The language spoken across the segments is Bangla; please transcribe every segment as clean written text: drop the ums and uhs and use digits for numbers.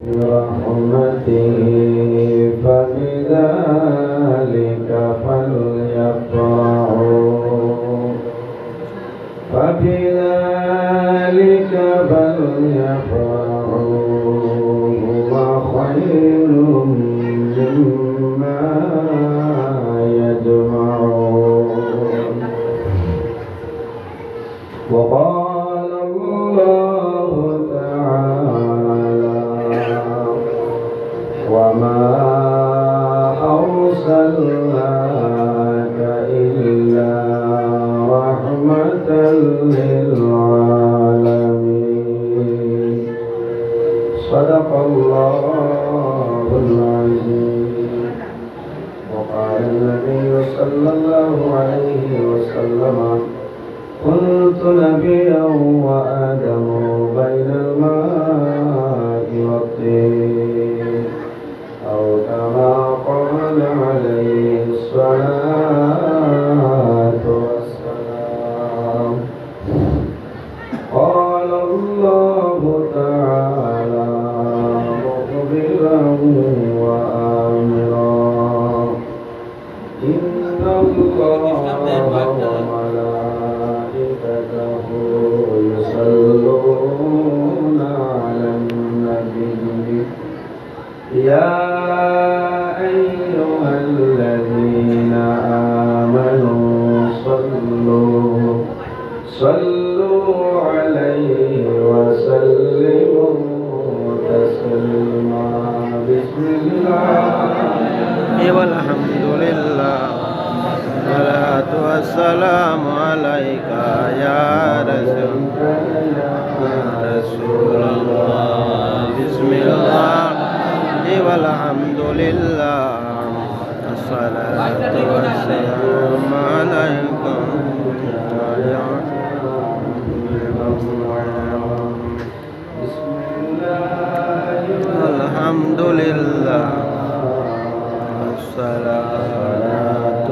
برحمته فبذلك فليفرحوا هو خير مما يجمعون وقال الله تعالى وما أرسلناك إلا رحمة للعالمين صدق الله العظيم. وقال النبي صلى الله عليه وسلم كنت نبيا وآدم بين الماء والطين أو كما قال عليه الصلاة والسلام. قال الله تعالى مخبرا وآمرا إن الله وملائكته يصلون على النبي يا أيها الذين آمنوا صلوا عليه وسلموا تسليما. بسم الله والحمد لله والصلاة والسلام عليك يا رسول الله. بسم الله والحمد لله والصلاة والسلام عليك يا الحمد لله والصلاة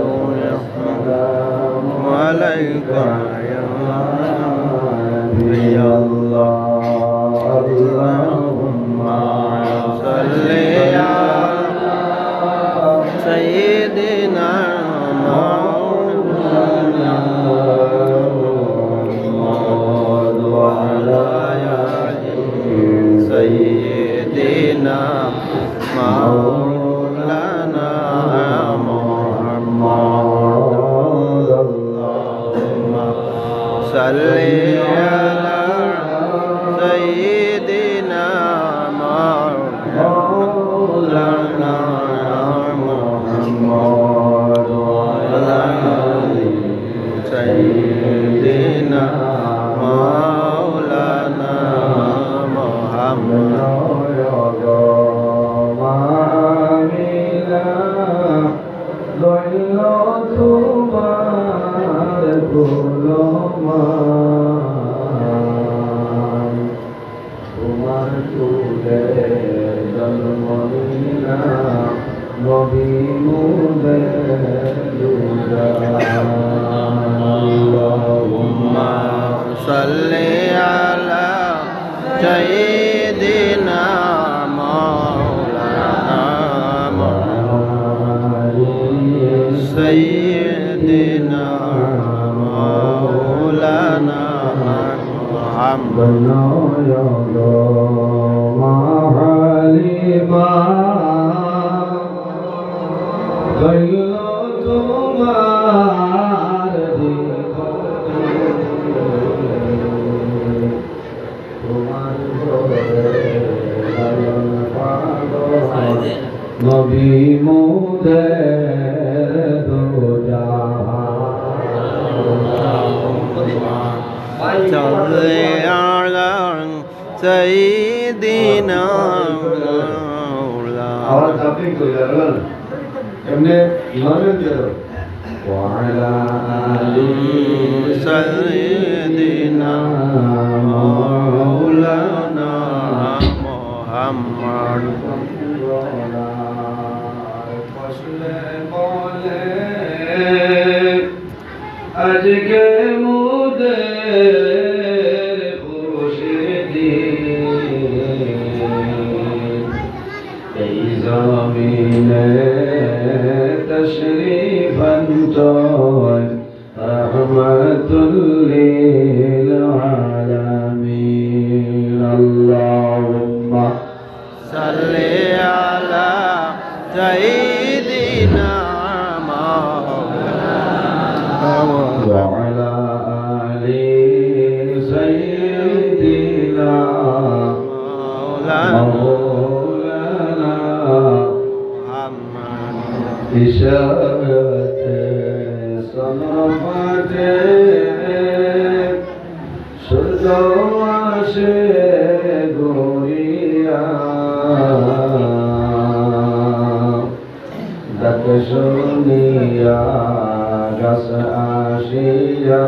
والسلام عليك يا الله. اللهم صل على سيدنا مولانا محمد وعلى آل سيدنا مولانا محمد. اللهم صل على سيدنا مولانا محمد وعلى آل سيدنا مولانا محمد. اللهم صل على سيدنا مولانا سيدنا مولانا محمد. নবী মুদের দো জাহান চলে আলান সাইয়্যিদিনা আওয়াজ আপনি কইলেন এমনি ইমানে দিয়ে وعلى آل سيدنا مولانا محمد. আজকে মুদের খুশি দিন زمین تشریف انتوی رحمت للعالمین اللهم صلی علی سیدنا وعلى آل سيدنا مولانا محمد إشارة صرفت سلطان شگوريا دكشونيا গাছ আসিয়া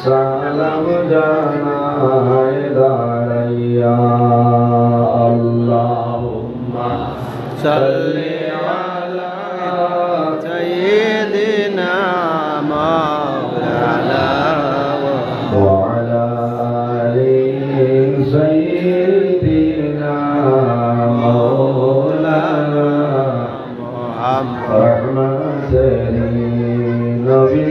সালাম জানায় দাঁড়াইয়া আল্লাহুম্মা সাল্লি আলা সাইয়্যিদিনা মাওলানা ওয়া আলা আলি সাইয়্যিদিনা মাওলানা মুহাম্মদ নবী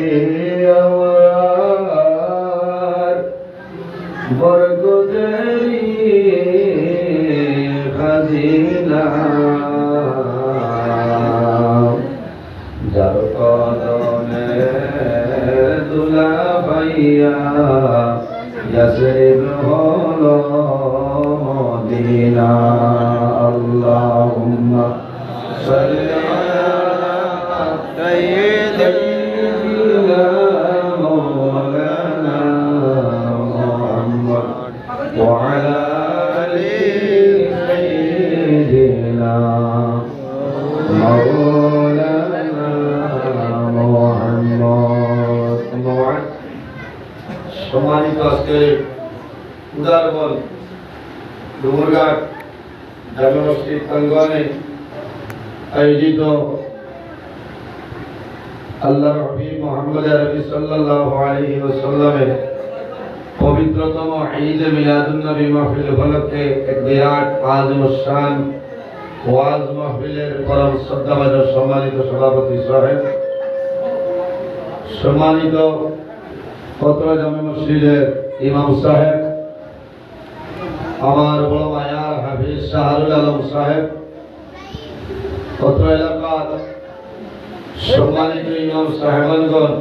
আমার বরকতেরি খাজিনা যার কদমে দুলা পাইয়া ইয়াসরিব হলো মদিনা আল্লাহুম্মা সাল্লি আলা সাইয়্যিদিনা مولانا محمد وعلى آل سيدنا مولانا محمد সম্মানিত আজকের উদারবন ডুমুরঘাট জামে মসজিদ প্রাঙ্গণে আয়োজিত আল্লাহর হাবিব মুহাম্মদ আরবি সাল্লাল্লাহু আলাইহি ওয়াসাল্লামের পবিত্রতম ঈদ মিলাদুন নবী মাহফিল উপলক্ষে এক বিরাট আযম শান ওয়াজ মাহফিলের পরম শ্রদ্ধাভাজন সম্মানিত সভাপতি সাহেব, সম্মানিত ফতোয়া জামে মসজিদের ইমাম সাহেব, আমার বড় মায়ার হাফিজ শাহরুল আলম সাহেব, ফতোয়া এলাকার সম্মানিত ইমাম সাহেবানগণ,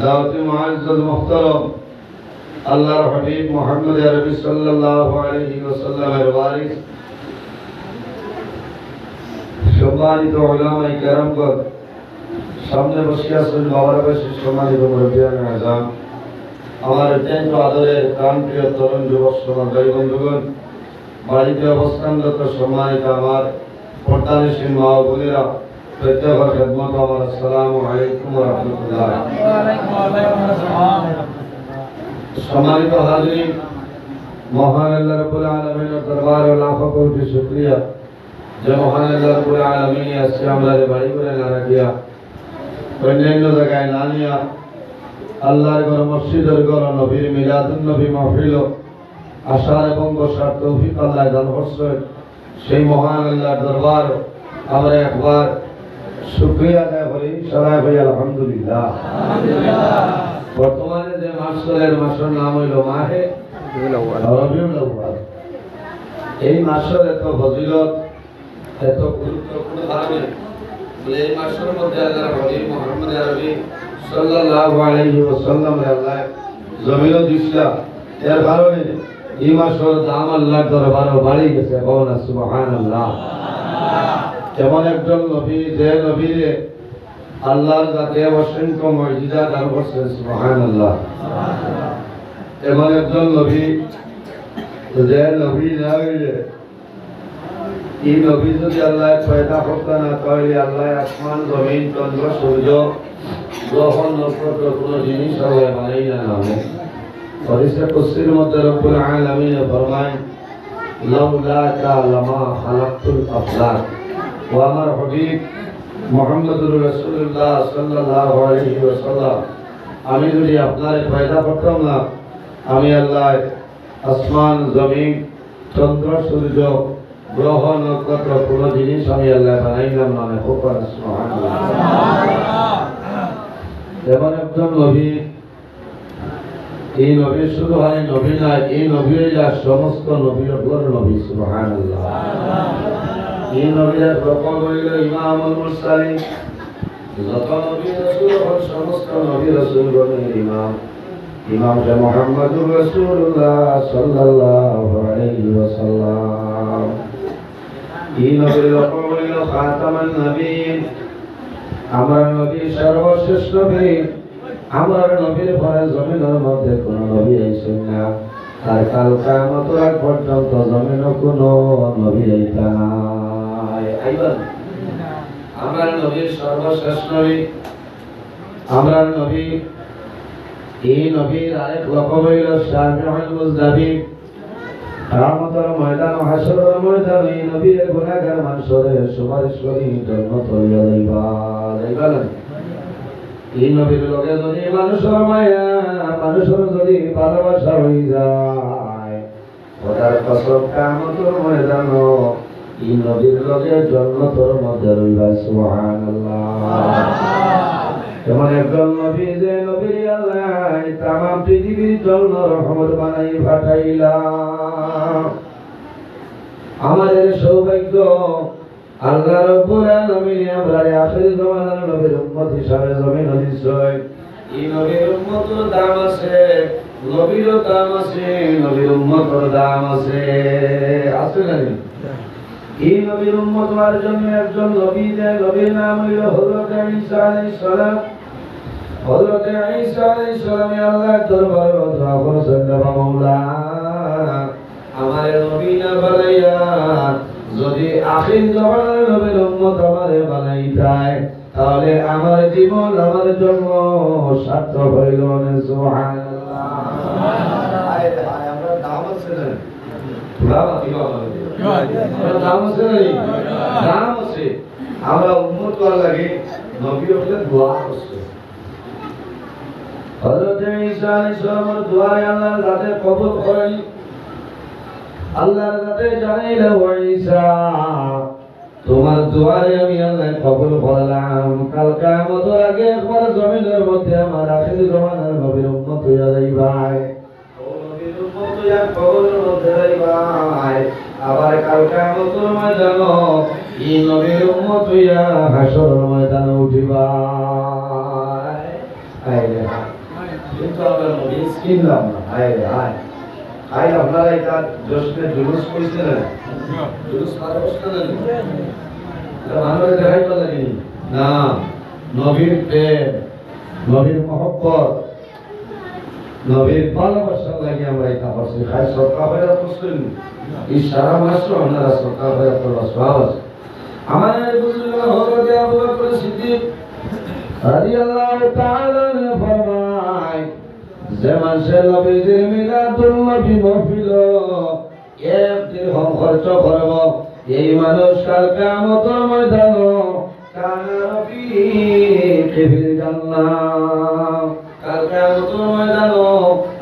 দাওয়াতি মুআজ্জাজ মুহতারাম, আল্লাহর হাবিব মুহাম্মদ আরবি সাল্লাল্লাহু আলাইহি ওয়াসাল্লামের ওয়ারিস, সম্মানিত উলামায়ে কেরামগণ, সামনে বসে আছেন বাবারাবাসী সম্মানিত মুরব্বিয়ানে আযম, আমার অত্যন্ত আদরের প্রাণপ্রিয় তরুণ যুবক সমাজী বন্ধুগণ, বাড়িতে অবস্থানরত সম্মানিত আমার পর্দানিশীন মা ও বোনেরা, প্রত্যেকের খেদমত আমার আসসালামু আলাইকুম ওয়া রাহমাতুল্লাহ। সম্মানিত হাজিরিন, মহান আল্লাহ রাব্বুল আলামিনের দরবারে লাখো কোটি শুকরিয়া যে মহান আল্লাহ রাব্বুল আলামিন আজকে আমাদের বাড়ি করে না রাখিয়া অন্যান্য জায়গায় না নিয়া আল্লাহর ঘর মসজিদের ঘর নবীর মিলাদুন নবী মাহফিল আসার এবং বসার তৌফিক আল্লাহ দান করছেন। সেই মহান আল্লাহর দরবার আমরা একবার শুকরিয়া আদায় করি, সবাই ভাই আলহামদুলিল্লাহ। বর্তমানে যে মাস চলের মাসের নাম হইল মাহে রবিউল আউয়াল। এই মাসের এত ফজিলত, এত গুরুত্বপূর্ণ কারণে এই মাসের মধ্যে আল্লাহর হাবিব মুহাম্মদ আরবি সাল্লাল্লাহু আলাইহি ওয়াসাল্লাম আল্লাহ জমিন দিছিলা, এর কারণে এই মাসের দাম আল্লাহর দরবারে বাড়ি গেছে। বলেন সুবহানাল্লাহ। এমন একজন নবী যে নবীরে আল্লাহর জাতে অসংখ্য মুজিজা দান করছেন। সুবহানাল্লাহ। এমন একজন নবী যে নবী না হইলে, এই নবী যদি আল্লাহ পয়দা করতে না তাহলে আল্লাহ আসমান জমিন চন্দ্র সূর্য গ্রহ নক্ষত্র কোনো জিনিস আল্লাহ বানাই না নামে। হাদিসে কুদসির মধ্যে রব্বুল আলামিন ফরমায়, লাউলাকা লামা খালাকতুল আফলাক। ও আমার হাবিব মুহাম্মদুর রাসূলুল্লাহ সাল্লাল্লাহু আলাইহি ওয়াসাল্লাম, আমি যদি আপনারে পয়দা করতাম না, আমি আল্লাহ আসমান জমিন চন্দ্র সূর্য গ্রহ নক্ষত্র কোন জিনিস আমি আল্লাহ বানাইলাম না সুবহানাল্লাহ। যেমন একজন নবী, এই নবী শুধু হয় নবী না, এই নবী যা সমস্ত নবীর নবী সুবহানাল্লাহ। এই নবীর রকম হইল ইমামুল মুরসালিন, যত নবী রাসূল সমস্ত নবী রাসূলগণের ইমাম, ইমাম মুহাম্মদুর রাসূলুল্লাহ সাল্লাল্লাহু আলাইহি ওয়াসাল্লাম। এই নবীর রকম হইল খাতামান নবীন, আমার নবী সর্বশ্রেষ্ঠ নবী। আমার নবীর পরে জমিনের মধ্যে কোন নবী আইছেন না, আর কাল কিয়ামত আগ পর্যন্ত জমিনে কোন নবী আইতা নাই, আইবেন। আমরা নবীর সর্বশ্রেষ্ঠ নবী, আমরা নবী। এই নবীর আরেক লকব হইল শাফিউল মুজদাবিন। কিয়ামতের ময়দান, হাসরের ময়দান এই নবীর গুনাহগার মানুষের সুপারিশ করি জান্নাত লইয়া যাইবা, যাইবেন। এই নবীর লগে যদি মানুষের মায়া, মানুষের যদি ভালোবাসা হয়ে যায়, ওটার কসম কিয়ামতের ময়দান এই নবীর লগে জান্নাতের মধ্যে রইবা, সুবহানাল্লাহ। যেমন একজন নবী, যে নবীর আল্লাহ তামাম পৃথিবীর জন্য রহমত বানাই পাঠাইলা। আমাদের সৌভাগ্য আল্লাহ রাব্বুল আলামিন আমরা আখির জামানার নবীর উম্মত হিসাবে জমিনে দিছেন। এই নবীর উম্মতের দাম আছে, নবীর দাম আছে, নবীর উম্মতের দাম আছে, আছে না? এই নবীর উম্মত হওয়ার জন্য একজন নবী, যে নবীর নাম হইল হযরত ঈসা আলাইহিস সালাম। হযরত ঈসা আলাইহিস সালাম আল্লাহর দরবারে দোয়া করেছেন, মাওলা আমারে নবী না বানাইয়া যদি আখির জামানার নবীর উম্মত আমারে বানাইতায়, তাহলে আমার জীবন আমার জন্য সার্থক হইল না, সুবহানাল্লাহ। আমরা দাম আছে না, বাবা দিবা আমরা দাম আছে না, দাম আছে। আমরা উম্মত করার লাগে নবীর উপরে দোয়া করছে। হযরত ঈসা আলাইহিস সালামের দোয়া আল্লাহ যাতে কবুল করেন, আল্লাহর কাছে জানাইল, ও ঈসা তোমার দোয়ারে আমি আল্লাহ কবুল করলাম। কাল কিয়ামতের আগে একবার জমিনের মধ্যে আমার আখির জামানার নবীর উম্মত হইয়া যাইবা, ও নবীর উম্মত হইয়া কবরের মধ্যে যাইবা। আবার কাল কিয়ামতের ময়দানে এই নবীর উম্মত হইয়া হাসরের ময়দানে উঠিবা। আইরে কিন্তু আমরা নবী চিনলাম না, আইরে আয় আই আপনারা এটা জোশে জুলুস কইছেন না, জুলুস পারছেন না, মানুষের দেখাই তো লাগি না। নবীর প্রেম, নবীর মহব্বত, নবীর ভালোবাসা লাগি আমরা এটা করছি। খাই সরকার হয়ে করছেন এই সারা মাস আপনারা সরকার হয়ে করবাস। আমাদের বুজুর্গ হযরত আবু বকর সিদ্দিক রাদিয়াল্লাহু তাআলা ফরমায়, যে মানুষের নবীজির মিলাদুল নবী মাহফিল এক দিরহাম খরচ করব, এই মানুষ কাল কিয়ামতের ময়দানে কানা রফিকি ফিল জান্নাহ। কাল কিয়ামতের ময়দানে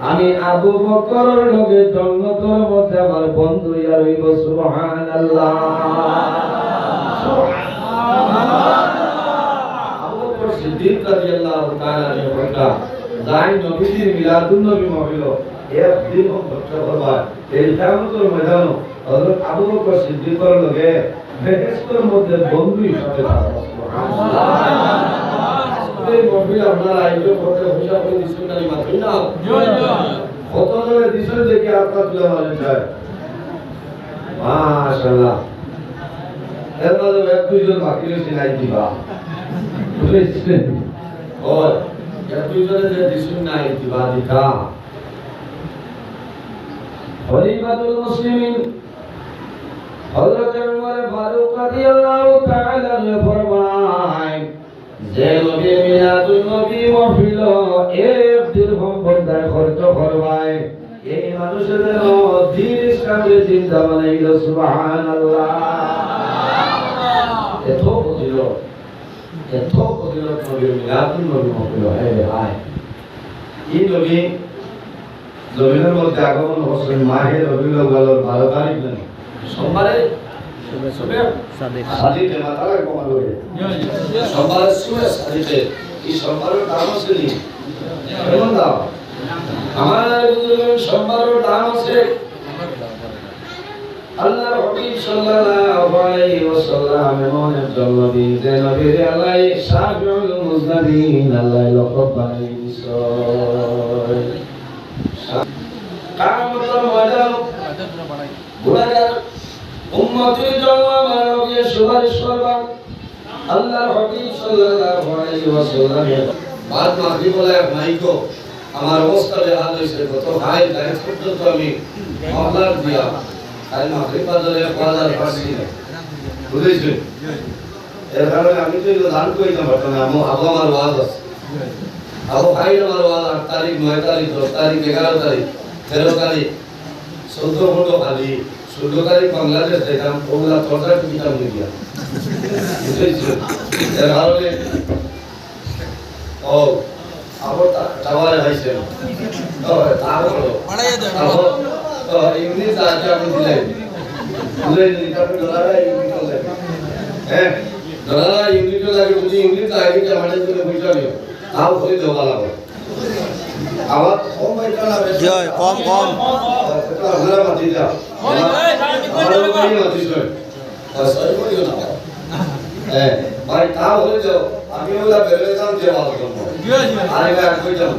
আমি আবু বকরের লগে জান্নাতের মধ্যে আমার বন্ধু ইয়া রইব, সুবহানাল্লাহ। আবু বকর সিদ্দিক রাদিয়াল্লাহু তাআলা আনহু যাই নবীজির মিলাদুন নবী মাহফিল এক দিন খরচ করবা, এই কিয়ামতের ময়দানে হযরত আবু বকর সিদ্দিকের লগে বেহেশতের মধ্যে বন্ধু হিসাবে থাকবে, সুবহানাল্লাহ। এই মাহফিল আপনারা আয়োজন করতে হিসাব করে দিছেন না, মাত্র না কত জনে দিছেন দেখি আপনারা তুলে মারেন যায়, মাশাআল্লাহ। এর মধ্যে এক দুইজন বাকি রয়েছে নাই দিবা, বুঝছেন? ও দুইজনে যে দিছেন নাই দিবা দিকা। খলিফাতুল মুসলিমিন হযরত উমর ফারুক রাদিয়াল্লাহু তাআলা ফরমায়, যে নবী মিলাদুন নবী মাহফিল এক দিরহাম বন্দায় খরচ করবায়, এই মানুষের দিন ইসলামে জিন্দা বানাইল, সুবহানাল্লাহ। এত ফজিলত নবী মিলাদুন নবী মাহফিল হয়। এই নবী জমিনের মধ্যে আগমন করছেন মাহে রবিউল আউয়ালের 12 তারিখ, সোমবারে সাদিতে মাথায় কমান করে সোমবার সুরে সাদিতে এই সোমবারের নাম আছে নি কেমন দাও আমার সোমবারের নাম আছে আল্লাহর হাবিব সাল্লাল্লাহু আলাইহি ওয়াসাল্লাম এমন একজন নবী যে নবীর আল্লাহ শাফিউল মুজনাবিন আল্লাহ লকব বানাই দিছে কামতের ময়দান গুনাহগার উম্মতের জন্য আমার নবী সুপারিশ করবেন আল্লাহর হাবিব সাল্লাল্লাহু আলাইহি ওয়াসাল্লাম বাদ মাগরিব বলে মাইকো আমার অবস্থা বেহাল হইছে কত ভাই তাই পর্যন্ত আমি আল্লাহর দিয়া আই মাগরিব বাজারে বাজার পাচ্ছি না বুঝেছেন এর কারণে আমি তো দান কইতাম না আমার ওয়াজ আছে আবু ভাই আমার ওয়াজ 8 তারিখ 9 তারিখ 10 তারিখ 11 তারিখ 13 তারিখ 14 ফটো খালি 16 তারিখ বাংলাদেশ দেখলাম ওগুলা তোরা কিতাব নিয়ে গিয়া বুঝেছেন এর কারণে ও আবার টাওয়ারে আইছে তো তারপর বাড়াইয়া দাও তো ইংলিশ আজ আমি দিলাই বুঝে নিতে ডলার ইউনিট লাগে হ্যাঁ ডলার ইউনিট লাগে বুঝি ইংলিশ লাগে যে আমাদের জন্য বুঝাবে তাও করে দেওয়া লাগবে আবার কম এটা না জয় কম এটা আমরা মাটি দাও আমরা কই মাটি জয় সরি কইও না হ্যাঁ ভাই তাও হয়ে যাও আমি ওলা বেরে দাম দেওয়া করব আরে ভাই কই যাও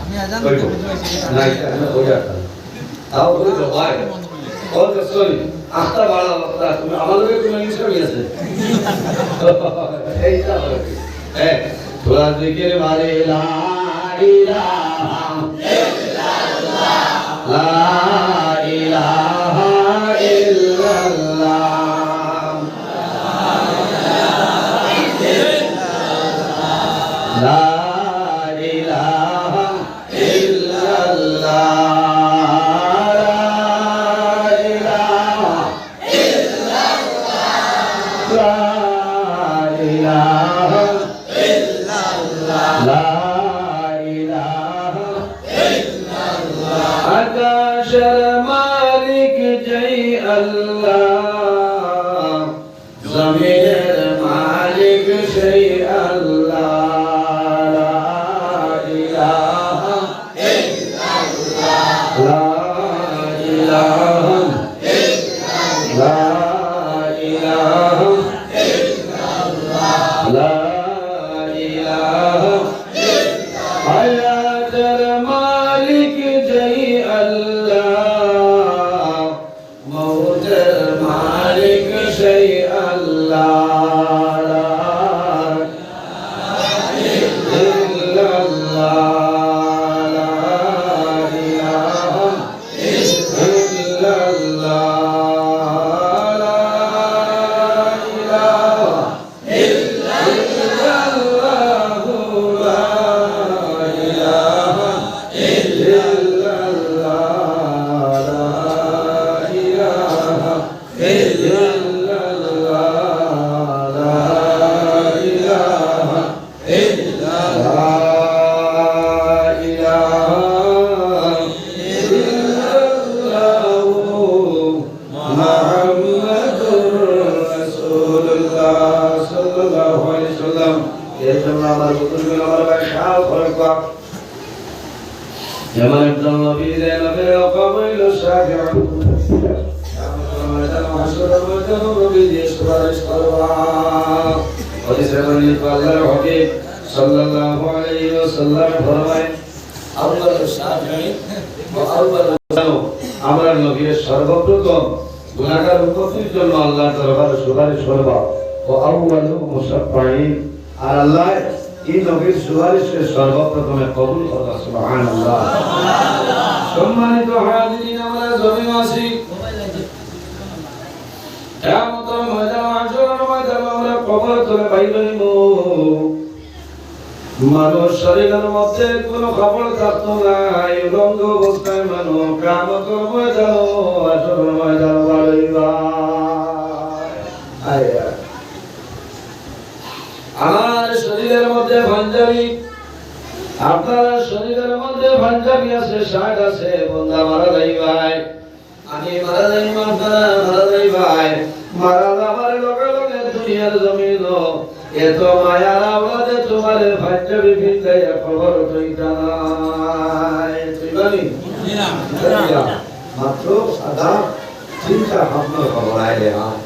আমি আজান করতে না এটা হয়ে যাবে তাও হয়ে যাও ভাই और सॉरी आता वाला अपना তুমি আমাদের কোনো ইনসার আছে এইটা হ্যাঁ थोड़ा जिक्र मारे ला इलाहा इल्लल्लाह ला इलाहा इल्लल्लाह ला इलाहा इल्लल्लाह আমরা নবীর সর্বপ্রথম গুনাহগার উম্মতের জন্য আল্লাহর দরবারে সুপারিশ করব ও আউয়ালু মুসাফফিন আর আল্লাহ এই নবীর সুপারিশকে সর্বপ্রথমে কবুল করবে সুবহানাল্লাহ সম্মানিত হাজিরিন আমরা জমিবাসী কিয়ামতের ময়দানে আশরের ময়দানে আমরা কবর থেকে বাইর হইব মানুষ শরীরের মধ্যে কোনো খবর থাকতো না উলঙ্গ অবস্থায় মানুষ কিয়ামতের ময়দানে আশরের ময়দানে বাড়িবা আমার শরীরের মধ্যে পাঞ্জাবি আপনার শরীরের মধ্যে পাঞ্জাবি আছে শার্ট আছে বন্ধা মারা যাইবাই আমি আমি মারা যাই আপনারা মারা যাই ভাই মারা যাবার লগে লগে দুনিয়ার জমিন এত মায়ার আওলাদে তোমার ভাগ্য বিভিন্ন খবর তৈতা নাই তুই জানি মাত্র সাদা চিন্তা ভাবনা খবর আইলে হয়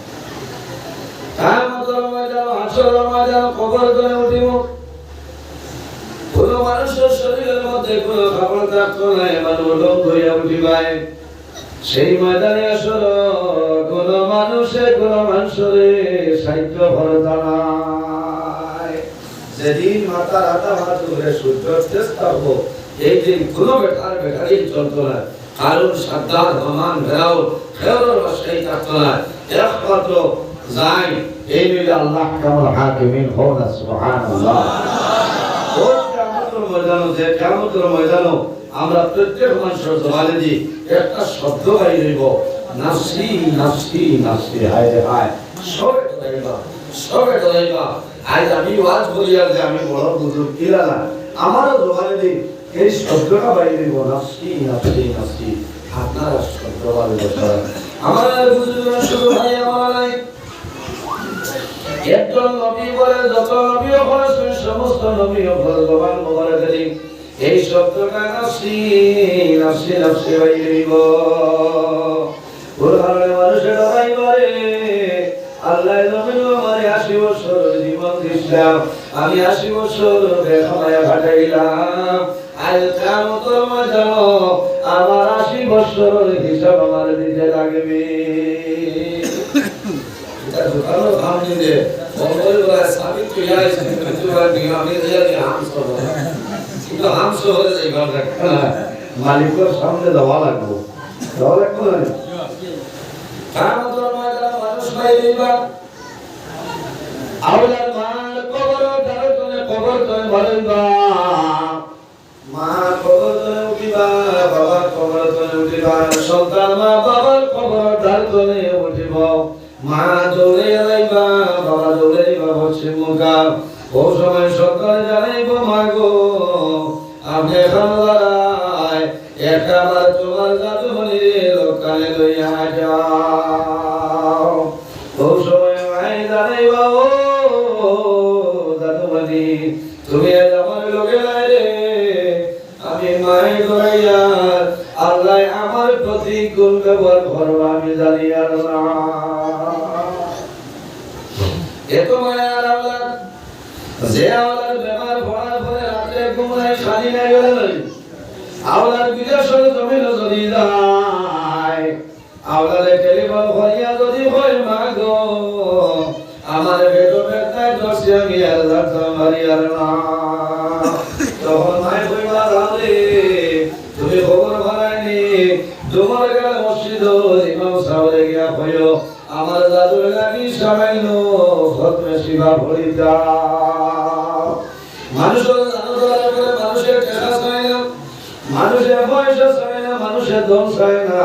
কায়ামতের ময়দান হাসরের ময়দান খবর করে উঠিব কোন মানুষের শরীরের মধ্যে কোনো খাবার থাকতো না এমন লোক হইয়া উঠিবাই সেই ময়দানে আসল কোন মানুষের সাহিত্য ভরতা নাই যেদিন মাতার আধা হাত ধরে সূর্য চেষ্টা হবো এই দিন কোনো বেটারি চলতো না কারণ সাদ্দার হমান ভেরাও ফেরোর বাসায় থাকতো না একমাত্র যাই এই মিলে আল্লাহ কামল হাকিমিন হন সুবহানাল্লাহ কিয়ামতের ময়দানে আমরা প্রত্যেক মানুষের জবানে দি একটা শব্দ বাইরে হইব নাফসি নাফসি নাফসি হায় রে হায় সবে ডরাইবা আজ আমি ওয়াজ করি আর যে আমি বড় বুজুর্গ কিরা না আমারও জবানে দি এই শব্দটা বাইরে হইব নাফসি নাফসি নাফসি আপনারা শব্দ বাইরে বসান আমার বুজুর্গ শুধু ভাই আমার নাই একজন নবী বলে যত নবীও বলেছেন সমস্ত নবীও বলে জবান মোবারক দিন এই শব্দটা নাফসি নাফসি নাফসি হইব কোরআনে মানুষের ডরাইবারে আল্লাহ জমিন আমারে 80 বছর জীবন দিলাম আমি 80 বছর বেখমায়া কাটাইলাম আজ কিয়ামতের ময়দান আমার 80 বছরের হিসাব আমার দিতে লাগবে এটা দোকানো কাম দিলে বন্ধের বলা সাবিত কইয়া আছে কিন্তু আমি দিয়া দি হাম সব কিন্তু হাম শহরে যাইবার রাখা মালিকের সামনে দেওয়া লাগবে না কিয়ামতের ময়দানে মানুষ পাইবা আওলাদ মাল কবর দারতনে কবর তয় মারিবা মা কবর তয় উঠিবা বাবা কবর তয় উঠিবা সন্তান মা বাবার কবর দারতনে উঠিব মা দৌড়ে যাইবা বাবা দৌড়ে যাইবা পশ্চিম মুখা ও সময় সন্তান জানাইব মা গো আমি এখন লড়াই একবার তোমার জাদু মনে লোকালে লইয়া যাও ও সময় মাই জানাইবা ও জাদু মনি তুমি আজ আমার লোকে নাই রে আমি মাই দৌড়াইয়া আল্লাহ আমার প্রতি কোন ব্যবহার করবো আমি জানি আর না এত মায়ার আওলাদ যে আওলাদ বেমার পড়ার পরে রাতে ঘুমায় খালি নাই গেল আওলাদ বিদেশের জমিন যদি যায় আওলাদে টেলিফোন করিয়া যদি হয় মা গো আমার বেটো বেটায় দশে আমি আর যাতাম আর না তখন মাই কইবা রাতে তুমি খবর বানাইনি তোমার গেলে মসজিদ ইমাম সাহেব গিয়া কইও আমার দাদুর লাগি সামাইনো খতমে শিবা পড়ি দাও মানুষের জানাজার করে মানুষের টাকা চায় না মানুষের পয়সা চায় না মানুষের ধন চায় না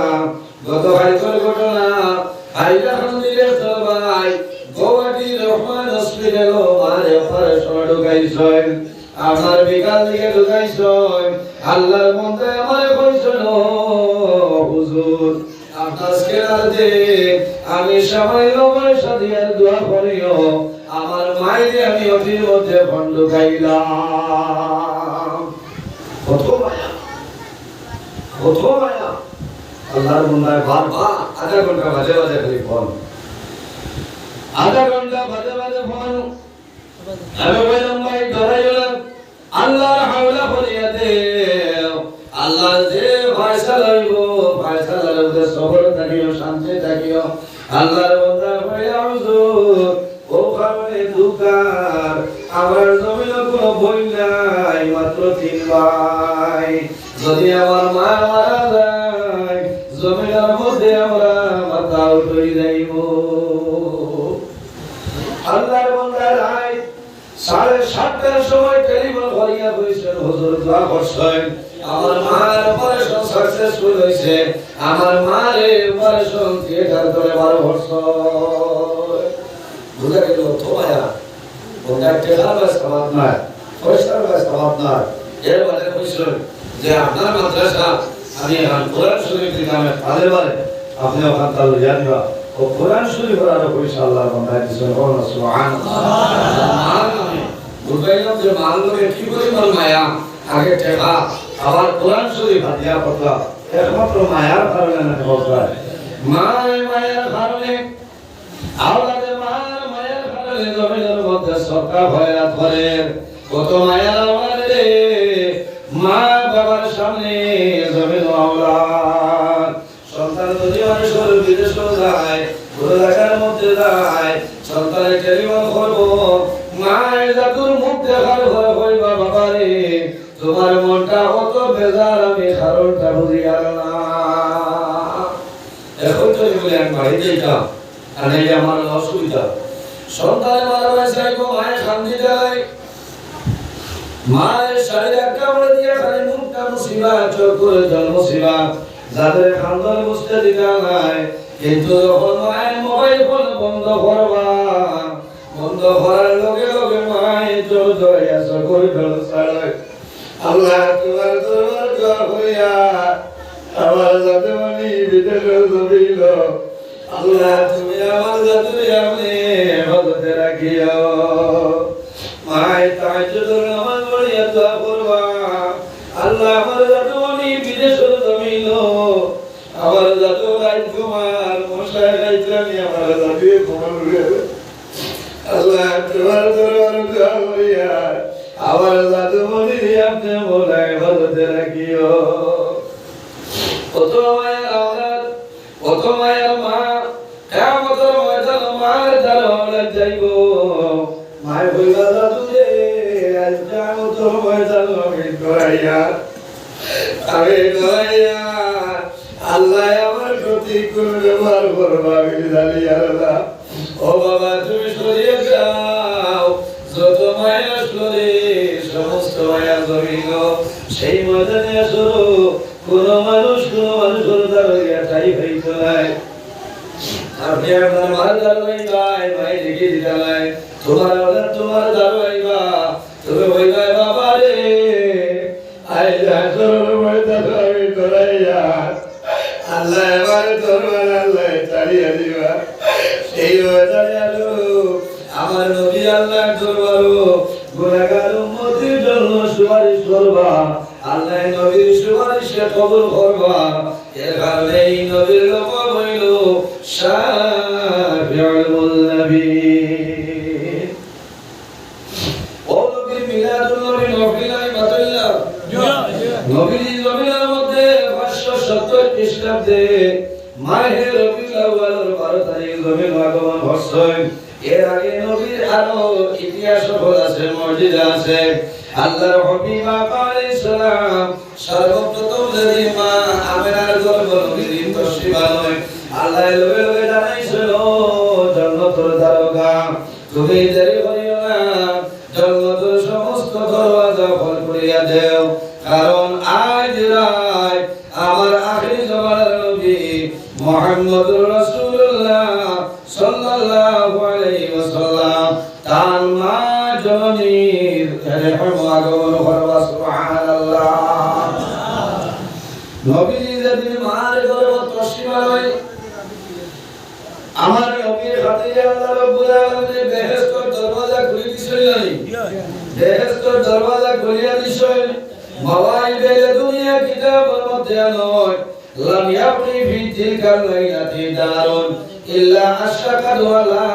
গত কালকের ঘটনা আইলা মন্দিরে সবাই গোয়াটি রহমান হসপিটাল মারে অপারেশন ঢুকাইছেন আমার বিকাল দিকে ঢুকাইছেন আল্লাহর মন্দিরে আমারে কইছেন হুজুর আজকে রাতে আমি সবাই পয়সা দিয়ে দোয়া করিও আমার মায়ের আমি অতির মধ্যে খন্ড খাইলাম কত মায়া আল্লাহর মন্দিরে বারবার আধা ঘন্টা বাজে বাজে খালি ফোন আধা ঘন্টা বাজে বাজে ফোন আমি বললাম ভাই ধরাইও না আল্লাহর হাওলা করিয়া দে আল্লাহ যে ফয়সালা হইব ফয়সালার উপরে সবর থাকিও শান্তি থাকিও আল্লাহর বান্দা হইয়া হুজুর ও কারণে দুকার আমার জমিনে কোনো বই নাই মাত্র 3 ভাই যদি আমার মা মারা যায় জমিনের মধ্যে আমরা মাথা উঠাই যাইব আল্লাহর বান্দা রাই 7:30টার সময় টেলিফোন করিয়া কইছেন হুজুর দোয়া করছেন আমার মার অপারেশন সাকসেসফুল হইছে আমার মার অপারেশন থিয়েটার করে 12 বছর বুঝা গেল তো মায়া ওটা টেলার বাস সমাজ নয় পয়সার বাস সমাজ নয় এর মানে কইছেন যে আপনার মাদ্রাসা আমি কোরআন শরীফের নামে পালে আপনি ওখান তাল জানিবা ও কোরআন শরীফ আর ইনশাআল্লাহ বান্দায় দিছেন সুবহানাল্লাহ মাল আমি বুঝাইলাম যে মাল লোকে কি পরিমাণ মায়া আগে টেকা আবার কোরআন শরীফ হাতিয়া কথা একমাত্র মায়ার কারণে না কথা মায়ার কারণে আওলাদে মায়ার কারণে জমিনের মধ্যে সরকার ভয়া ধরে কত মায়ার আমারে মা বাবার সামনে জমিন আওলাদ সন্তান যদি মানুষের বিদেশ যায় ঘুরে দেখার মধ্যে যায় সন্তানের টেলিফোন করবো মায়ের জাতুর মুখ দেখার ভয় হইবা বাবারে তোমার মনটা কত বেজার আমি কারণটা বুঝি আর না এখন যদি বলি আমি বাড়িতে যাইতাম আর এই আমার অসুবিধা সন্তানের মারা হয়েছে মায়ের শান্তি দেয় মায়ের শাড়ির একটা বলে দিয়ে খালি মুখটা মুসিবা চোখ করে জল মুসিবা যাদের খান্দন বুঝতে দিতে নাই কিন্তু যখন মায়ের মোবাইল ফোন বন্ধ করবা বন্ধ করার লগে লগে মায়ের চোখ জড়াইয়া করে ফেলে আল্লাহ তোমার দরবার দোয়া করিয়া আমার যাতে মানি বিদেশের জমিল আল্লাহ তুমি আমার যাতে আমি হজতে রাখিও মায়ের তাহাজ্জুদের নামাজ পড়িয়া দোয়া করবা আল্লাহ আমার যাতে মানি বিদেশের জমিল আমার যাতে রাইত কুমার মশাই রাইতলামি আমার যাতে কুমার আল্লাহ তোমার দরবার দোয়া করিয়া আমার জাদু মনি আপনি মোলাই হজতে রাখিও কত মায়ের আওলাদ কত মায়ের মা কিয়ামতের ময়দানে মার দ্বারে যাইব মায় কইবা জাদু রে আজ কিয়ামতের ময়দানে আমি করাইয়া আল্লাহ আমার প্রতি কোন ব্যবহার করবা আমি জানি আল্লাহ ও বাবা তুমি সরিয়ে যাও যত মায়া শুনে সমস্ত মায়া জমিল সেই ময়দানে আসো কোন মানুষের দাঁড়িয়ে ঠাই হইতো নাই আপনি আপনার মার দাঁড়াইবাই ভাই লিখে দিতালাই তোমার দাঁড়াইবা তুমি বইবাই বাবা রে আইলা তোর ময়দানে আমি করাইয়া আল্লাহ এবার তোর আল্লাহ চালিয়ে দিবা সেই ময়দানে আলো আমার নবী আল্লাহ দরবারে গুনাহগার উম্মতের জন্য সুপারিশ করবা আল্লাহ নবীর সুপারিশে কবুল করবা এর কারণে এই নবীর লকব হইল শাফিউল নবী ও নবী মিলাদুন নবী নফিলাই মাতাল্লাহ নবীর জমিনের মধ্যে 570 খ্রিস্টাব্দে মাহে রবিউল আউয়ালের 12 তারিখ জমিন আগমন হচ্ছে এর আগে নবীর আরো ইতিহাস আছে মুজিজা আছে আল্লাহর হাবিব আলাইহিস সালাম সর্বপ্রথম যেদিন মা আমেনার গর্ভে নবীর তশরিফ আল্লাহ লগে লগে জানাইছিল জান্নাতের দরজা তুমি দেরি করিও না জান্নাতের সমস্ত দরজা খোল করিয়া দাও কারণ আজ রাত আমার আখির জামানার নবী মুহাম্মদুর রাসূলুল্লাহ সাল্লাল্লাহু আলাইহি ওয়াসাল্লাম তার মা জননীর আগমন করবা সুবহানাল্লাহ নবী যেদিন মার গর্ভে তশরিফ আনয় আমার নবীর খাতিরে আল্লাহ রাব্বুল আলামিন বেহেশতের দরওয়াজা খুলে দিছেন বেহেশতের দরওয়াজা খুলিয়া দিছেন মাওয়াইবে দুনিয়া কিতাবের মধ্যে নয় লাম ইয়াবনি ফি তিলকাল লাইলাতি দারুন ইল্লা আশরাকাত ওয়ালা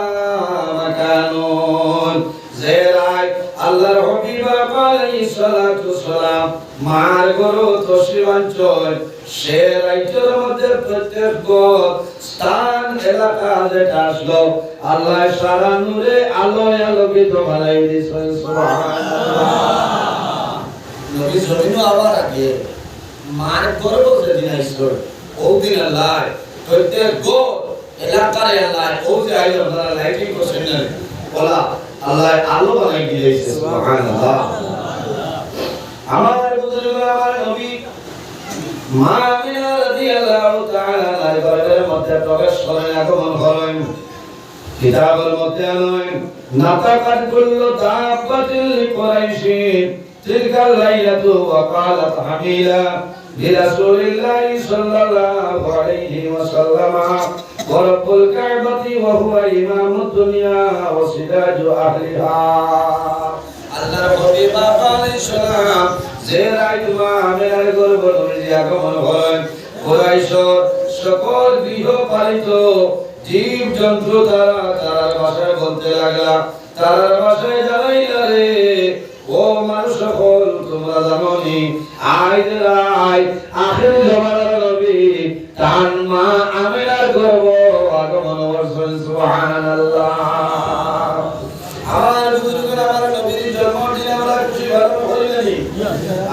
মাকানুন জেরাই আল্লাহর হাবিব আলাইহিস সালাতু সালাম মার গরু তশরিফাঞ্চল সে রাইতের মধ্যে প্রত্যেক স্থান এলাকা যেটা আসলো আল্লাহ সারা নূরে আলোয় আলোকিত বানাই দিয়েছেন সুবহানাল্লাহ নবী জমিন আবার আগে মার গর্ভ যেদিন আসলো ওই দিন আল্লাহ প্রত্যেক এলাকায় আল্লাহ ওই যে আইলো আপনারা লাইটিং করছেন না বলা আল্লাহ আলো বানাই দিয়েছে সুবহানাল্লাহ আমার বুজুর্গ আমার নবী মা আমিনা রাদিয়াল্লাহু তাআলা আনহার ঘরের মধ্যে প্রবেশ করেন আগমন করেন কিতাবের মধ্যে আনেন নাতাকাত কুল্লু দাব্বাতিল লিকুরাইশিন তিলকাল লাইলাতু ওয়া ক্বালাত হামিলা বিরাসূলিল্লাহ সাল্লাল্লাহু আলাইহি ওয়াসাল্লাম ওয়া রাব্বুল কাবাতি ওয়া হুয়া ইমামুদ দুনিয়া ওয়া সিরাজু আহলিহা। আল্লাহর হাবিব আলাইহিস সালাম যে রাইতুমা আমের গর্ব নবীজি আগমন করেন, কুরাইশের সকল গৃহপালিত জীব জন্তু তার ভাষায় বলতে লাগলা, তার ভাষায় জানাইলা রে ও মানুষ সকল, তোমরা জানো নি আই আখির জামানার নবী তার মা আমেনার গর্ভ আগমন করছেন। সুবহানাল্লাহ। আমার বুজুর্গরা আমার নবীর জন্মদিনে আমরা খুশি পালন করিনি।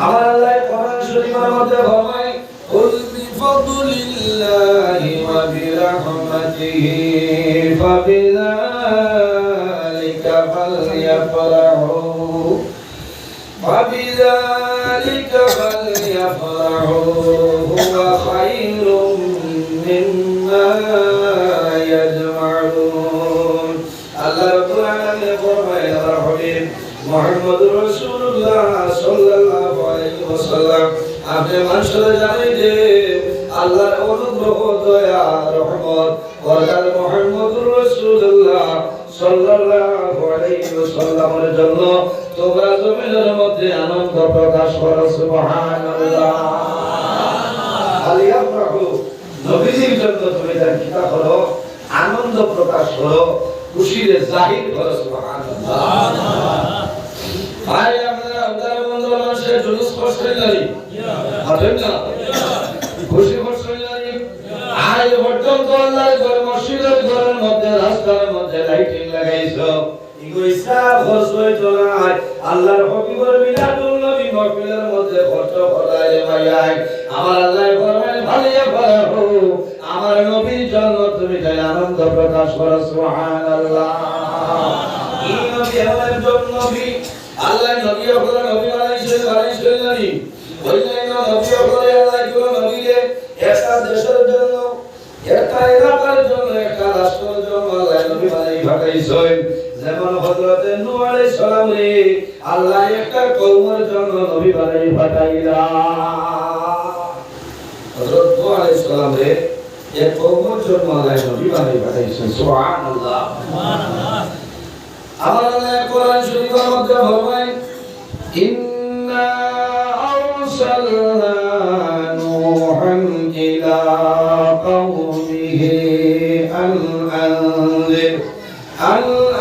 আমার আল্লাহ কোরআন শরীফের মধ্যে ফরমায়, কুল বিফাদলিল্লাহি ওয়া বিরহমাতিহি ফাবিযালিকা ফালইফরাহু ফাবিযালিকা ফালইফরাহু হুয়া খায়রুম মিম্মা ইয়াজমাউন। আল্লাহ রাব্বুল আলামিন ফরমায়, আল্লাহর হাবিব মুহাম্মদুর রাসূলুল্লাহ সাল্লাল্লাহু আলাইহি ওয়াসাল্লাম আপনি মানুষদের জানাই যে আল্লাহর অনুগ্রহ দয়া রহমত ওয়াদার মুহাম্মদুর রাসূলুল্লাহ সাল্লাল্লাহু আলাইহি ওয়াসাল্লামের জন্য তোমরা জমিনের মধ্যে আনন্দ প্রকাশ করো। সুবহানাল্লাহ। আলিয়াফরাহু, নবীজির জন্য তুমি কিতা করো, আনন্দ প্রকাশ করো, খুশির জাহির করো। সুবহানাল্লাহ। ভাই আমরা আল্লাহর বন্ধু মানুষে জুলুস করছেন নাকি? আছেন না? খুশি করছেন নাকি? আজ পর্যন্ত আল্লাহর ঘর মসজিদের ঘরের মধ্যে রাস্তার মধ্যে লাইটিং লাগাইছো, ইগো ইসরাফ হইতো না। আল্লাহর হাবিবের মিলাদুল নবী মাহফিলের মধ্যে খরচ করায় ভাই আমার আল্লাহ ফরমায়, ভালিয়া ফরাহু, আমার নবীর জন্য তুমি তাই আনন্দ প্রকাশ করো। সুবহানাল্লাহ। এই নবী আমার জন্য নবী, আল্লাহ নবী হলো নবী বানাইছেন নানি বললেন না, নবী হলো আল্লাহ কোন নবীকে একটা দেশের জন্য, একটা এলাকার জন্য, একটা রাষ্ট্রের জন্য আল্লাহ নবী বানাই পাঠাইছেন। যেমন হযরত নূহ আলাইহিস সালাম রে আল্লাহ একটা কওমের জন্য নবী বানাই পাঠাইলা। হযরত নূহ আলাইহিস সালাম রে এক কওমের জন্য আল্লাহ নবী বানাই পাঠাইছেন। সুবহানাল্লাহ। সুবহানাল্লাহ। আমার আল্লাহ কোরআন শরীফের মধ্যে ফরমায়, ইন্না আরসালনা নূহান ইলা কওমিহি আন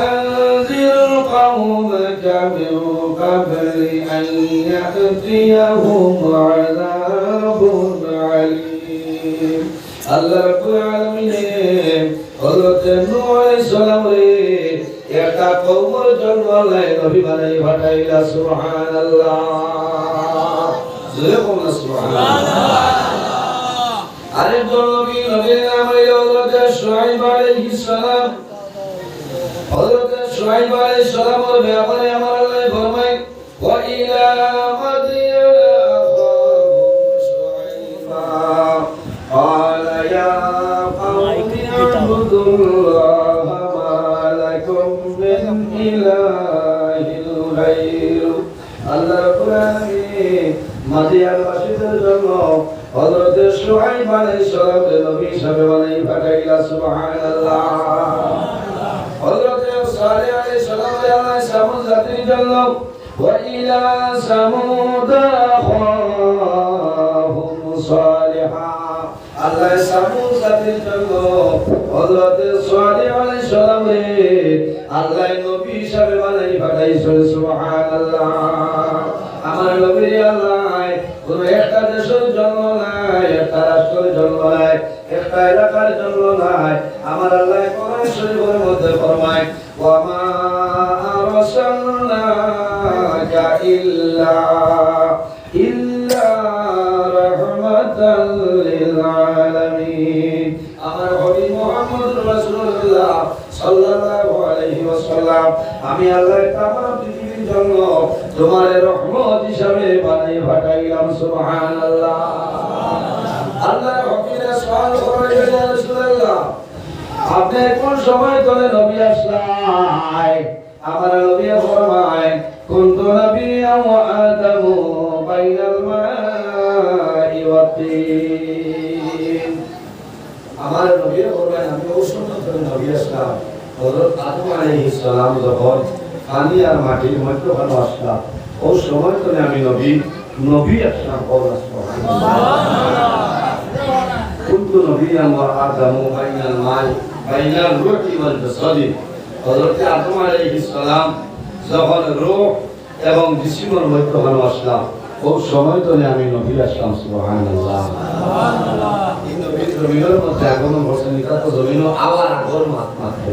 আনজির কওমাকা মিন ক্বাবলি আন ইয়াতিয়াহুম আযাবুন আলীম। আল্লাহ রাব্বুল আলামিন হযরত নূহ আলাইহিস সালাম রে একটা কওমের জন্য আল্লাহ নবী বানাই পাঠাইলা। সুবহানাল্লাহ। জোরে বলুন সুবহানাল্লাহ। আরেকজন নবী, নবীর নাম হযরত শুআইব আলাইহিস সালাম। হযরত শুআইব আলাইহিস সালামের ব্যাপারে আমার আল্লাহ ফরমায়, ওয়া ইলা মাদিয়ানা আখাহুম শুআইবা ক্বালা ইয়া কওমি আ'বুদুল্লাহ মা লাকুম মিন ইলাহিন গায়রু। আল্লাহ রাব্বুল আলামিন মাদিয়ানবাসীদের জন্য হযরত শুআইব আলাইহিস সালামকে নবী হিসেবে বানাই পাঠাইলা। সুবহানাল্লাহ। হযরত সালেহ আলাইহিস সালাম আল্লাহ সামুদ জাতির জন্য, ওয়া ইলা সামুদ আখাহুম সালিহা, আল্লাহ সামুদ জাতির জন্য হযরত সালেহ আলাইহিস সালাম রে আল্লাহ নবী হিসেবে বানাই পাঠাইছেন। সুবহানাল্লাহ। আমার নবী আল্লাহ কোন একটা দেশের জন্য নাই, একটা রাষ্ট্রের জন্য নাই, একটা এলাকার জন্য নাই। আমার আল্লাহ কোরআন শরীফের মধ্যে ফরমায়, ওয়া মা আরসালনাকা ইল্লা রাহমাতাল লিল আলামিন। আমার হাবিব মুহাম্মদুর রাসূলুল্লাহ সাল্লাল্লাহু আলাইহি ওয়াসাল্লাম আমি আল্লাহ তামাম পৃথিবীর জন্য তোমার রহমত হিসাবে বানাই পাঠাইলাম। সুবহানাল্লাহ। আল্লাহর হাবিবের সওয়াল করে, ইয়া রাসূলুল্লাহ আপনি কোন সময় ধরে নবী আসলাই? আমার নবী ফরমায়, কুনতু নাবিয়্যান ওয়া আদামু বাইনাল মাই الرحيم আমার নবীর বলবেন আমি ওসন্নতের নবী আসলাম হযরত আদম আলাইহিস সালাম যখন পানি আর মাটির মধ্যখানে আসলাম ও সময় তো আমি নবী আসলাম সুবহানাল্লাহ কুনতু নবিয়্যান ওয়া আদামু বাইনাল মাই বাইনাল রূহি ওয়াল জাসাদি হযরত আদম আলাইহিস সালাম যখন রূহ এবং জিসিমের মধ্যখানে আসলাম ও সময় তো আমি নবী আসলাম সুবহানাল্লাহ সুবহানাল্লাহ এই নবীর জমিনের মধ্যে আগমন করছেন এটা তো জমিনও আবার আগর মাত্র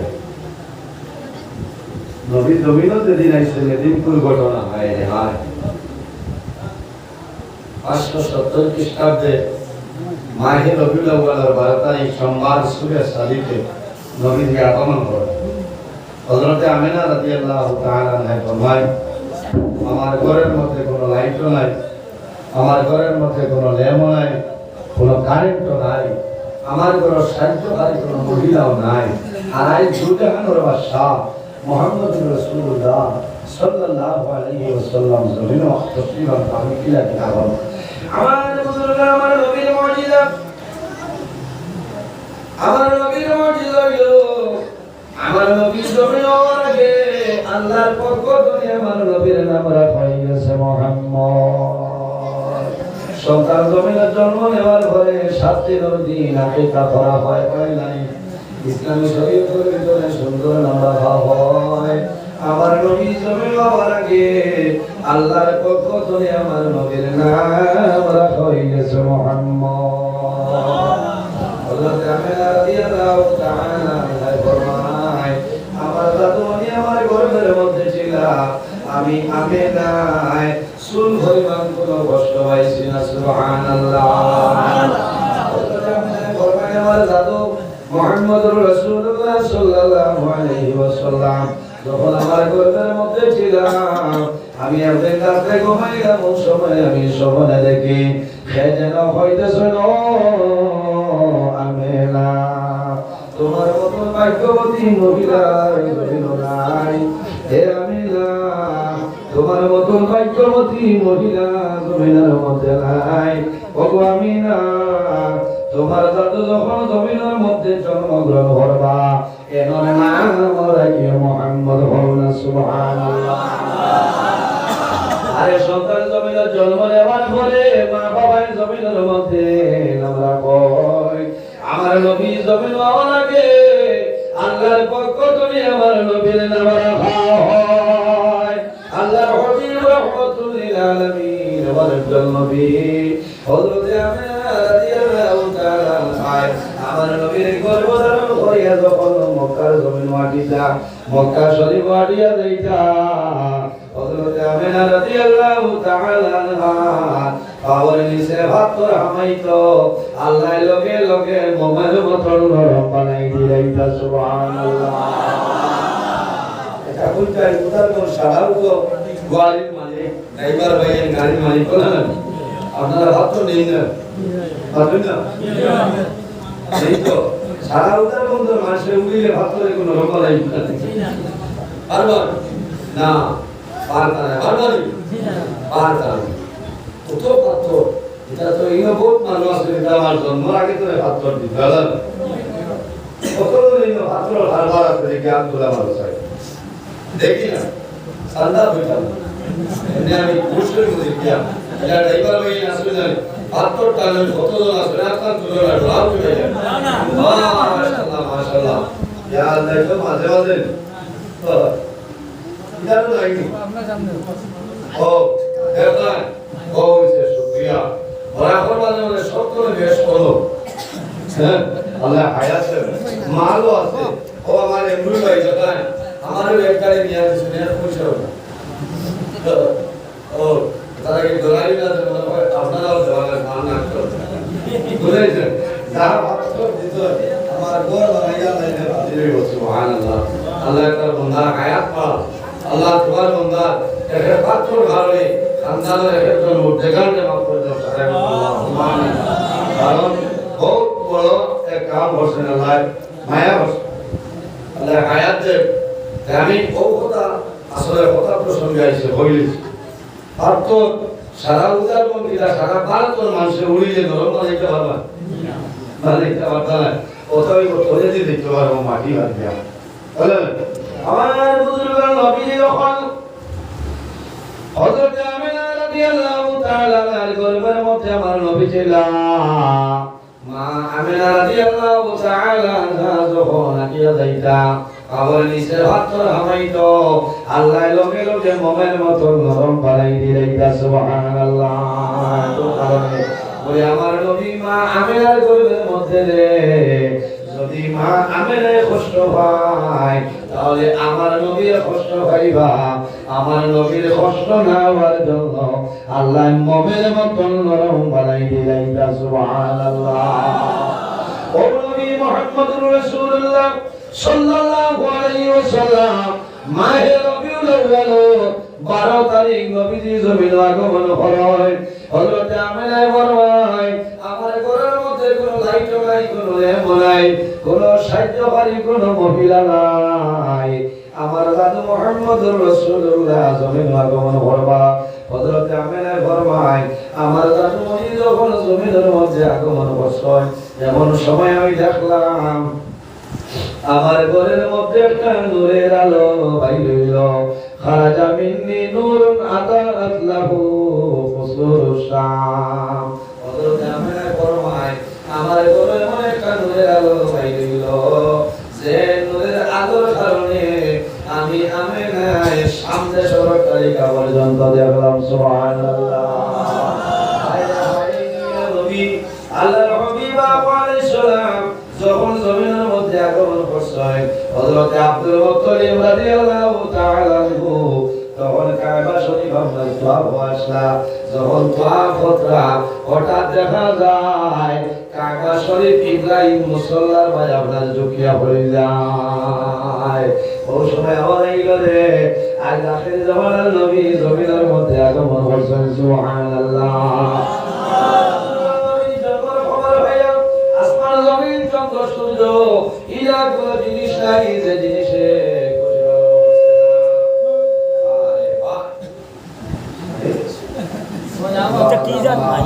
নবী জমিনও যেদিন আইছেন এদিন কোন ঘটনা হয় রে হয় 570 খ্রিস্টাব্দে মাহে রবিউল আউয়ালের 12 তারিখ সোমবার সূরা সাদিকে নবী দিয়ে আগমন করেন হযরত আমিনা রাদিয়াল্লাহু তাআলা আনহা ফরমায় আমার ঘরের মধ্যে কোনো লাইটও নাই আমার ঘরের মধ্যে কোনো ল্যাম্পও নাই কোনো কারেন্টও নাই আমার ঘরের সাহায্যকারী কোনো মহিলাও নাই আর এই দুজাহানের বাদশাহ মুহাম্মদুর রাসূলুল্লাহ সাল্লাল্লাহু আলাইহি ওয়াসাল্লাম জমিন তসলিমান আমি কিলা কিতাব আমার বুজুর্গ আমার নবীর মুজিজা আমার নবীর মুজিজা আমার নবীর জমিন আগে আল্লাহর পক্ষ থেকে আমার নবীর নাম রাখা হয়েছে মুহাম্মদ সন্তান জমিনের জন্ম নেওয়ার পরে 7 দিন আকিকা করা হয় নাই ইসলামী শরীয়তের ভিতরে সুন্দর নাম রাখা হয় আমার নবী জমিন হওয়ার আগে আল্লাহর পক্ষ থেকে আমার নবীর নাম রাখা হয়েছে মুহাম্মদ হযরত আমিনা রাদিয়াল্লাহু তাআলা আনহা ফরমায় আমার দাদুমণি আমার গর্ভের মধ্যে ছিল আমি আমিনায় চুল পরিমাণ কোনো কষ্ট পাইছি না সুবহানাল্লাহ হযরত আমিনা ফরমায় আমার দাদু মুহাম্মদুর রাসূলুল্লাহ সাল্লাল্লাহু আলাইহি ওয়াসাল্লাম যখন আমার গর্ভের মধ্যে ছিল আমি একদিন রাতে ঘুমাইলাম ওই সময় আমি স্বপ্নে দেখি সে যেন হইতেছে আমিনা তোমার মতো ভাগ্যবতী মহিলার জন্য নাই হে আমিনা তোমার মতো ভাগ্যবতী মহিলা জমিনের মধ্যে নাই ওগো আমিনা তোমার দাদু যখন জমিনের মধ্যে জন্মগ্রহণ করবা এর নাম রাখি মুহাম্মদ হওয়া সুবহানাল্লাহ আরে সন্তান জমিনের জন্ম নেওয়ার পরে মা বাবার জমিনের মধ্যে নাম রাখয় আমার নবী জমিন হওয়ার আগে আল্লাহর পক্ষ থেকে আমার নবীর নাম রাখা হয় আল্লাহর হাবিব রাহমাতুল লিল আলামিন ওয়ারজুল নবী হযরত আমিনা রাদিয়াল্লাহু তাআলা আনহা আমার নবীর গর্ভধারণ করিয়া যখন মক্কার জমিন মাটিটা মক্কা শরীফ মাটিয়া যাইতা হযরত আমিনা রাদিয়াল্লাহু তাআলা আনহা পাওয়ার নিচে ভাতর হামাইতো আল্লাহ লগে লগে মোমের মতন নরম বানাই দিলাইতা সুবহানাল্লাহ এটা কইতাই উদার কোন সারাও তো গাড়ির মালিক ড্রাইভার ভাইয়ের গাড়ির মালিক না আপনারা ভাত তো নেই না পাবেন না এই তো সারা উদার কোন মাসে উইলে ভাত করে কোন রকম নাই পারবার না পারতা না পারবারি পারতা কত পাথর এটা তো এই বহুত মানুষ আছে এটা আমার জন্মের আগে তো পাথর দিতে হবে কত দিন পাথর হারবার আছে দেখি আব্দুল্লাহ মানুষ আছে দেখি না সান্দা বইটা এনে আমি পুরস্কার করে দিয়া এটা ড্রাইভার ভাই আসলে জানি পাথর টানে কত জন আছে আপনার তুলে না লাভ হয়ে যায় মাশাআল্লাহ মাশাআল্লাহ ইয়া আল্লাহ তো মাঝে মাঝে ইদার তো আইনি আপনার সামনে ও দেখেন বহুত শুকরিয়া বরাবর মানে সব করে বেশ করো হ্যাঁ আল্লাহ হায়াত মালও আছে ও আমার এমনি ভাই জানেন আমারও এক গাড়ি নিয়ে আসছে নিয়ে পয়সা ও তারা কি দলালি না আপনারাও দেওয়ালের মান না বুঝেছেন যা ভাবছো দিত আমার গোর বানাইয়া লাইনে হাজির হইব সুবহানাল্লাহ আল্লাহ তার বান্দা হায়াত পাও আল্লাহ তোমার বান্দা এর পাত্র ভালো খানদানের একজন উদ্যোগানকে মাফ করে দাও কারণ বহুত বড় এক কাম করছেন আল্লাহ মায়া করছেন আল্লাহ হায়াত দেব আমি ও কথা আসলে কথা প্রসঙ্গে আইসে হইলেছি আর তো সারা উদার মধ্যে কিটা সারা ভারতের মানুষের উড়িয়ে নরম না দেখতে পারবা না দেখতে পারতা না কোথায় কোথায় যে দেখতে পারবো মাটি বাদ দিয়া বলে আমার বুজুর্গরা নবীজি যখন হযরত আমিনা রাদিয়াল্লাহু তাআলা আনহার গর্ভের মধ্যে আমার নবী ছিলেন মা আমিনা রাদিয়াল্লাহু তাআলা আনহা যখন আকিয়া যাইতা আমার নিচের হাতর হামাইতো আল্লাহ লগে লগে মোমের মতো নরম বানাই দিলাইতা সুবহানাল্লাহ তো কারণে ওই আমার নবী মা আমিনার গর্ভের মধ্যে রে যদি মা আমিনার কষ্ট পায় তাহলে আমার নবীর কষ্ট পাইবা আমার নবীর কষ্ট না হওয়ার জন্য আল্লাহ মোমের মতো নরম বানাই দিলাইতা সুবহানাল্লাহ ও নবী মুহাম্মদুর রাসূলুল্লাহ সাল্লাল্লাহু আলাইহি ওয়াসাল্লাম মাহে রবিউল আউয়াল 12 তারিখ নবীজি জমিন আগমন হয় হযরত আমিনা বলয় আমার ঘরের মধ্যে কোনো লাইট নাই কোনো ল্যাম্প নাই কোনো সাহায্যকারী কোনো মহিলা নাই আমার দাদু মুহাম্মদুর রাসূলুল্লাহ জমিন আগমন করবা হযরত আমিনা ফরমায় আমার দাদু মহিলা যখন জমিনের মধ্যে আগমন করছে এমন সময় আমি দেখলাম আমার ঘরের মধ্যে একটা নূরের আলো বাইর হইল খারাজা মিন্নি নূরুন আতাআত লাহু কুসুরুশ শাম হযরত আমিনা ফরমায় আমার ঘরের মধ্যে একটা নূরের আলো বাইর হইল যে নূরের আলোর কারণে আমি আমিনা শাম দেশের তালিকা পর্যন্ত দেখলাম সুবহানাল্লাহ নবী আল্লাহর হাবিব আলাইহিস সালাম যখন জমিনের মধ্যে আগমন করছেন হযরত আব্দুল মুত্তালিব রাদিয়াল্লাহু তাআলা আনহু তখন কাবা শরীফ আপনার তোয়াফ আসলা যখন তোয়াফ হতরা হঠাৎ দেখা যায় কাবা শরীফ ইব্রাহিম মুসল্লার ভাই আপনার ঝুঁকিয়া পড়ে যায় ও সময় আমার এইলো রে আজ আখির জামানার নবী জমিনের মধ্যে আগমন করছেন সুবহানাল্লাহ ইলা কোন জিনিস নাই যে জিনিসে কি জান ভাই